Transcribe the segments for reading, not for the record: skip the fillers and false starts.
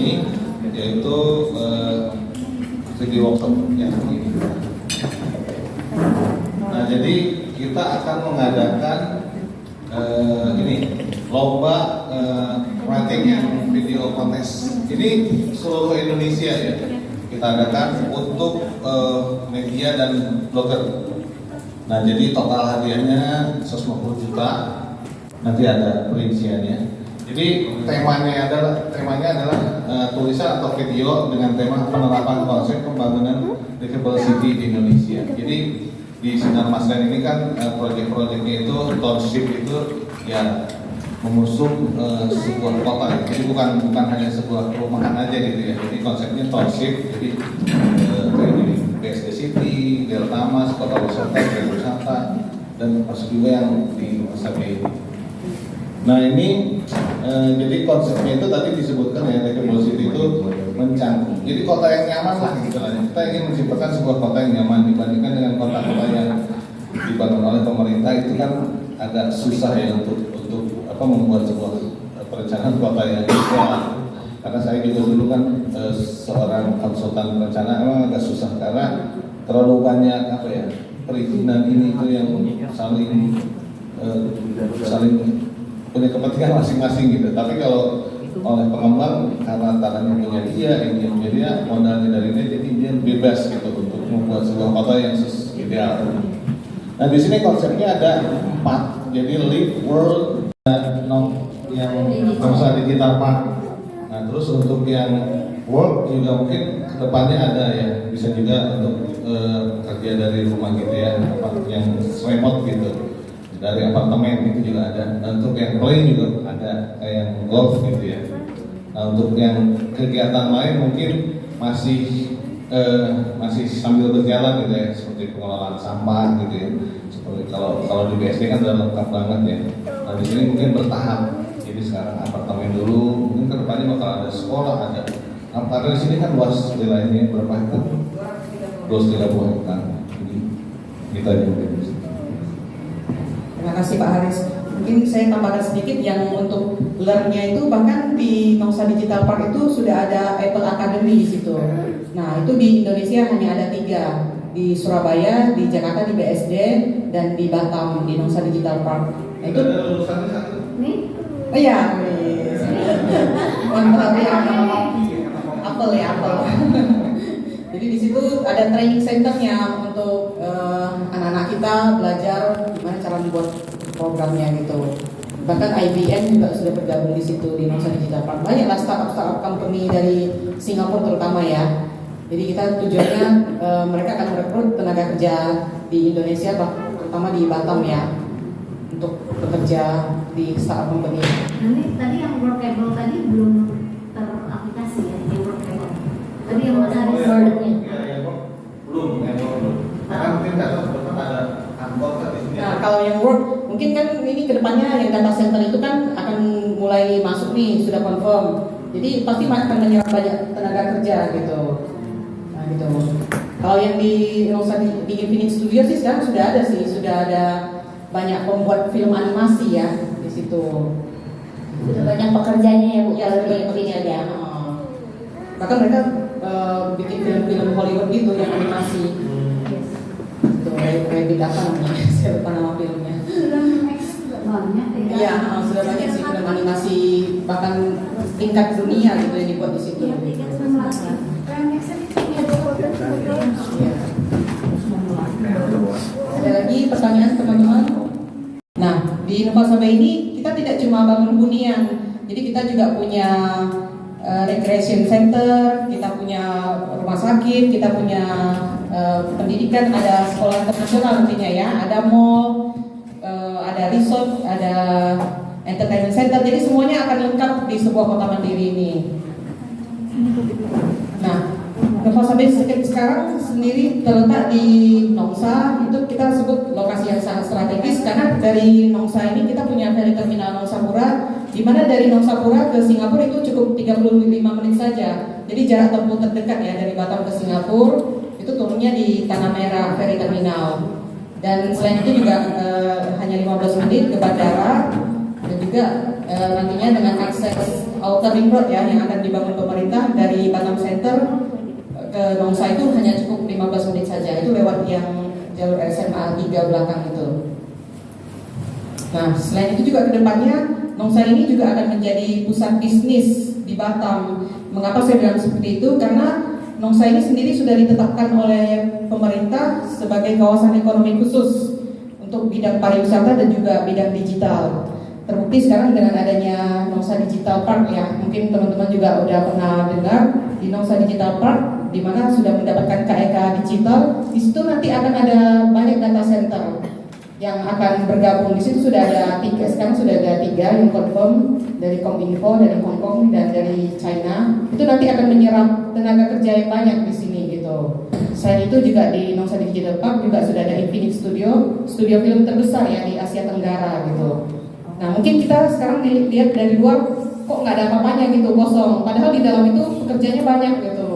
ini, yaitu video workshop yang ini. Nah, jadi kita akan mengadakan ini lomba writing video kontes. Ini seluruh Indonesia ya. Kita adakan untuk media dan blogger. Nah, jadi total hadiahnya 150 juta. Nanti ada perinciannya. Jadi temanya adalah tulisan atau video dengan tema penerapan konsep pembangunan livable city di Indonesia. Jadi di Sinar Maslen ini kan proyek-proyeknya itu township itu ya mengusung sebuah kota ya. Jadi bukan hanya sebuah perumahan aja gitu ya. Jadi konsepnya township. Jadi kayak di BSD City, Delta Mas, Kota Wisata, Wisata, dan masuk juga yang di Wasabi. Nah ini jadi konsepnya itu tadi disebutkan ya, livable city itu mencangkup. Jadi kota yang nyaman lah istilahnya. Kita ingin menciptakan sebuah kota yang nyaman dibandingkan dengan kota-kota yang dibangun oleh pemerintah itu kan agak susah ya untuk membuat sebuah perencanaan kota yang ideal. Karena saya juga dulu kan seorang konsultan perencana, emang agak susah karena terlalu banyak perizinan ini itu yang saling punya kepentingan masing-masing gitu. Tapi kalau oleh pengembang karena tanahnya punya dia, ini punya dia, modalnya dari dia, jadi dia bebas gitu untuk membuat sebuah kota yang ideal. Nah di sini konsepnya ada 4, jadi live, world, yang bangsa digital park. Nah terus untuk yang work juga mungkin kedepannya ada ya, bisa juga untuk kerja dari rumah gitu ya, yang remote gitu, dari apartemen itu juga ada. Nah, untuk yang play juga ada, kayak yang golf gitu ya. Nah untuk yang kegiatan lain mungkin masih sambil berjalan gitu ya, seperti pengelolaan sampah gitu ya. Seperti kalau di BSD kan udah lengkap banget ya. Nah di sini mungkin bertahap. Jadi sekarang apartemen dulu, mungkin kedepannya bakal ada sekolah, ada. Karena di sini kan luas wilayahnya berapa hektar? 230 hektar. Jadi kita juga. Terima kasih Pak Haris. Mungkin saya tambahkan sedikit yang untuk learn-nya itu bahkan di Nongsa Digital Park itu sudah ada Apple Academy di situ. Nah itu di Indonesia hanya ada 3, di Surabaya, di Jakarta di BSD, dan di Batam di Nongsa Digital Park. Nah, itu ada lulusannya satu. Nih? Oh iya, mantap ya. Apple ya, Apple. Jadi di situ ada training centernya untuk anak-anak kita belajar gimana cara membuat programnya gitu. Bahkan IBM juga sudah bergabung di situ di Nongsa Digital Park. Banyaklah startup company dari Singapura terutama ya. Jadi kita tujuannya mereka akan merekrut tenaga kerja di Indonesia, terutama di Batam ya, untuk bekerja di startup company. Nanti tadi yang workable tadi belum teraplikasi ya, yang workable. Tadi yang Mas Haris wordnya. Belum. Karena mungkin ada kantor di sini. Nah, kalau yang work, mungkin kan ini kedepannya yang data center itu kan akan mulai masuk nih, sudah confirm. Jadi pasti akan menyerap banyak tenaga kerja gitu. Nah gitu. Kalau yang di Infinite Studio sih sekarang sudah ada banyak pembuat film animasi ya di situ. Sudah banyak pekerjaannya ya Bu, Ya, kalau di sudah sini ada. Bahkan mereka bikin film-film Hollywood gitu yang animasi. Itu kayak di data namanya, saya lupa nama filmnya. Film X juga banyak ya. Iya, sudah banyak sih film animasi bahkan tingkat dunia gitu yang dibuat di situ. Iya, tiket simulasi. Film X itu ada foto-foto. Ada lagi pertanyaan teman-teman? Nah, di Nova ini kita tidak cuma bangun hunian, jadi kita juga punya recreation center, kita punya rumah sakit, kita punya pendidikan, ada sekolah internasional nantinya ya, ada mall, ada resort, ada entertainment center, jadi semuanya akan lengkap di sebuah kota mandiri ini. Nah, Nova sekarang sendiri terletak di Nongsa, itu kita sebut lokasi yang sangat strategis karena dari Nongsa ini kita punya ferry terminal Nongsapura, di mana dari Nongsapura ke Singapura itu cukup 35 menit saja. Jadi jarak tempuh terdekat ya dari Batam ke Singapura itu turunnya di Tanah Merah ferry terminal. Dan selain itu juga hanya 15 menit ke bandara. Dan juga nantinya dengan akses outer ring road ya yang akan dibangun pemerintah dari Batam Center ke Nongsa itu hanya cukup 15 menit saja. Itu lewat yang jalur SMA 3 belakang itu. Nah, selain itu juga kedepannya Nongsa ini juga akan menjadi pusat bisnis di Batam. Mengapa saya bilang seperti itu? Karena Nongsa ini sendiri sudah ditetapkan oleh pemerintah sebagai kawasan ekonomi khusus untuk bidang pariwisata dan juga bidang digital. Terbukti sekarang dengan adanya Nongsa Digital Park ya, mungkin teman-teman juga udah pernah dengar di Nongsa Digital Park, di mana sudah mendapatkan KEK digital. Di situ nanti akan ada banyak data center yang akan bergabung. Di situ sudah ada 3, sekarang sudah ada 3 yang confirm dari Kominfo, dari Hong Kong dan dari China. Itu nanti akan menyerap tenaga kerja yang banyak di sini gitu. Selain itu juga di Nongsa Digital Park juga sudah ada Infinite Studio, studio film terbesar ya di Asia Tenggara gitu. Nah mungkin kita sekarang lihat dari luar kok nggak ada apa-apanya gitu, kosong. Padahal di dalam itu pekerjaannya banyak gitu.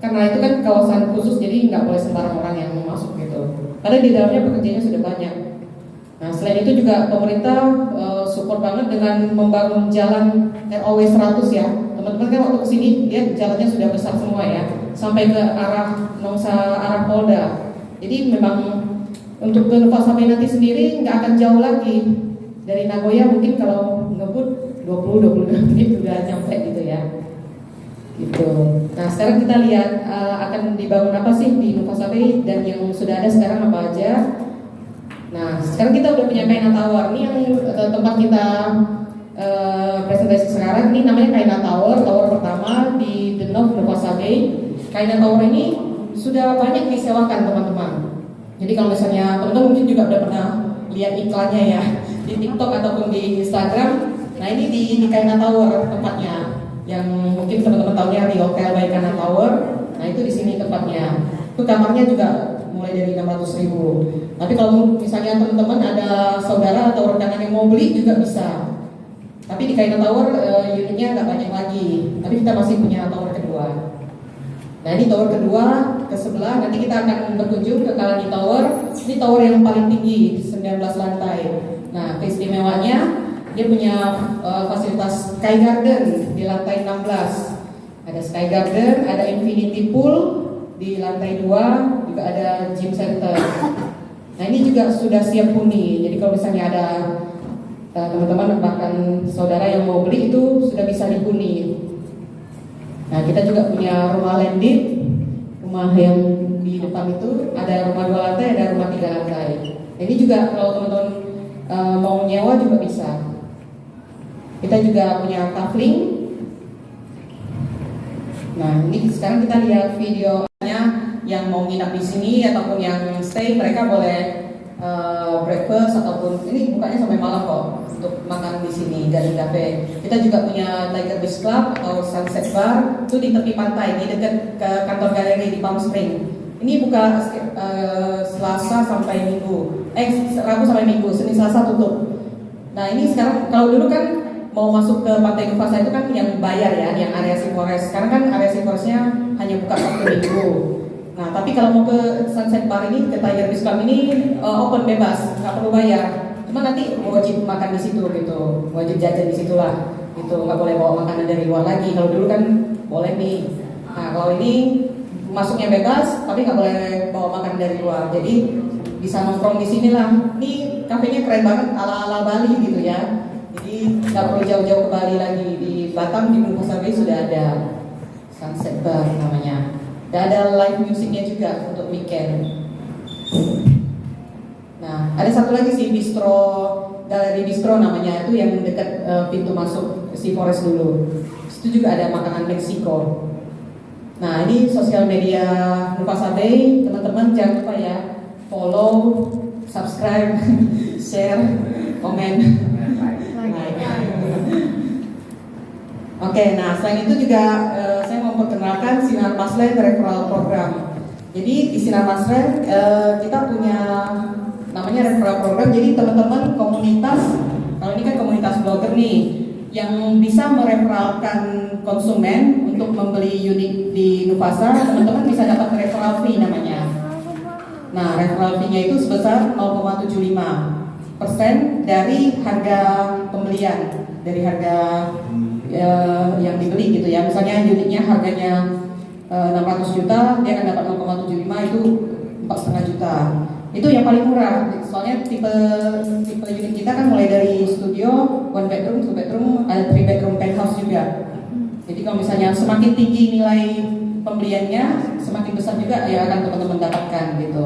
Karena itu kan kawasan khusus jadi nggak boleh sembarang orang yang mau masuk gitu. Padahal di dalamnya pekerjaannya sudah banyak. Nah selain itu juga pemerintah support banget dengan membangun jalan ROW 100 ya. Teman-teman kan waktu kesini lihat jalannya sudah besar semua ya, sampai ke arah Nongsa, arah Polda. Jadi memang untuk ke Nufasa Bay nanti sendiri nggak akan jauh lagi. Dari Nagoya mungkin kalau ngebut 20-22 menit udah nyampe gitu ya. Gitu. Nah sekarang kita lihat akan dibangun apa sih di Nufasa Bay dan yang sudah ada sekarang apa aja. Nah sekarang kita udah punya Kaina Tower. Ini yang tempat kita presentasi sekarang. Ini namanya Kaina Tower, tower pertama di The Knob Nufasa Bay. Kaina Tower ini sudah banyak disewakan teman-teman. Jadi kalau misalnya teman-teman mungkin juga udah pernah lihat iklannya ya di TikTok ataupun di Instagram. Nah ini di Kaina Tower tempatnya, yang mungkin teman-teman tahunya di Hotel by Kaina Tower. Nah itu di sini tempatnya. Itu kamarnya juga mulai dari 600.000. Tapi kalau misalnya teman-teman ada saudara atau rekan yang mau beli juga bisa. Tapi di Kaina Tower unitnya nggak banyak lagi. Tapi kita masih punya tower kedua. Nah ini tower kedua ke sebelah. Nanti kita akan berkunjung ke Kalani Tower. Ini tower yang paling tinggi, 19 lantai. Nah keistimewaannya dia punya fasilitas Sky Garden di lantai 16. Ada Sky Garden, ada Infinity Pool di lantai 2, juga ada gym center. Nah ini juga sudah siap huni. Jadi kalau misalnya ada teman-teman bahkan saudara yang mau beli itu sudah bisa dihuni. Nah kita juga punya rumah landed, rumah yang di depan itu ada rumah 2 lantai, ada rumah 3 lantai. Ini juga kalau teman-teman mau nyewa juga bisa. Kita juga punya kafling. Nah ini sekarang kita lihat videonya yang mau nginap di sini ataupun yang stay, mereka boleh breakfast ataupun ini bukanya sampai malam kok untuk makan di sini dari cafe. Kita juga punya Tiger Beach Club atau Sunset Bar itu di tepi pantai, di dekat ke kantor galeri di Palm Spring. Ini buka Selasa sampai Minggu, Rabu sampai Minggu, Senin Selasa tutup. Nah ini sekarang kalau dulu kan mau masuk ke Pantai Nufasa itu kan yang bayar ya, yang area Seaforest. Sekarang kan area Seaforestnya hanya buka Sabtu Minggu. Nah tapi kalau mau ke Sunset Bar ini, ke Tiger Beach Club ini open bebas, nggak perlu bayar. Cuma nanti wajib makan di situ gitu, wajib jajan di situ lah. Gitu, nggak boleh bawa makanan dari luar lagi. Kalau dulu kan boleh nih. Nah kalau ini masuknya bebas, tapi nggak boleh bawa makanan dari luar. Jadi bisa nongkrong di sini lah. Ini kafenya keren banget, ala-ala Bali gitu ya. Jadi nggak perlu jauh-jauh ke Bali lagi. Di Batam, di Nufasa Bay sudah ada Sunset Bar namanya. Dan ada live musiknya juga untuk weekend. Nah, ada satu lagi sih bistro, galeri bistro namanya, itu yang dekat pintu masuk Seaforest dulu. Itu juga ada makanan Meksiko. Nah, ini sosial media Nufasa Bay, teman-teman jangan lupa ya follow, subscribe, share, komen. Oke, nah selain itu juga saya mau memperkenalkan Sinar Maslen Referral Program. Jadi di Sinar Maslen kita punya namanya referral program. Jadi teman-teman komunitas, kalau ini kan komunitas blogger nih, yang bisa mereferalkan konsumen untuk membeli unit di Nufasa, teman-teman bisa dapat referral fee namanya. Nah referral fee-nya itu sebesar 0,75. dari harga pembelian, dari harga yang dibeli gitu ya. Misalnya unitnya harganya 600 juta, dia akan dapat 0,75, itu 4,5 juta. Itu yang paling murah. Soalnya tipe unit kita kan mulai dari studio, 1 bedroom, 2 bedroom, ada 3 bedroom penthouse juga. Jadi kalau misalnya semakin tinggi nilai pembeliannya, semakin besar juga yang akan teman-teman dapatkan gitu.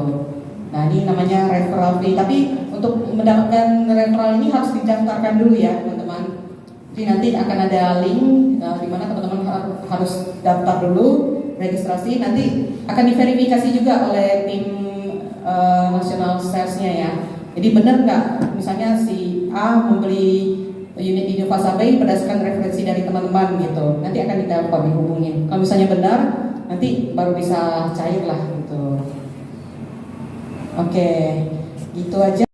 Nah ini namanya referral fee. Tapi untuk mendapatkan referral ini harus didaftarkan dulu ya teman-teman. Jadi nanti akan ada link di mana teman-teman harus daftar dulu, registrasi. Nanti akan diverifikasi juga oleh tim national salesnya ya. Jadi benar nggak misalnya si A membeli unit di Nova Bay berdasarkan referensi dari teman-teman gitu. Nanti akan ditelepon, dihubungin. Kalau misalnya benar, nanti baru bisa cair lah gitu. Oke, gitu aja.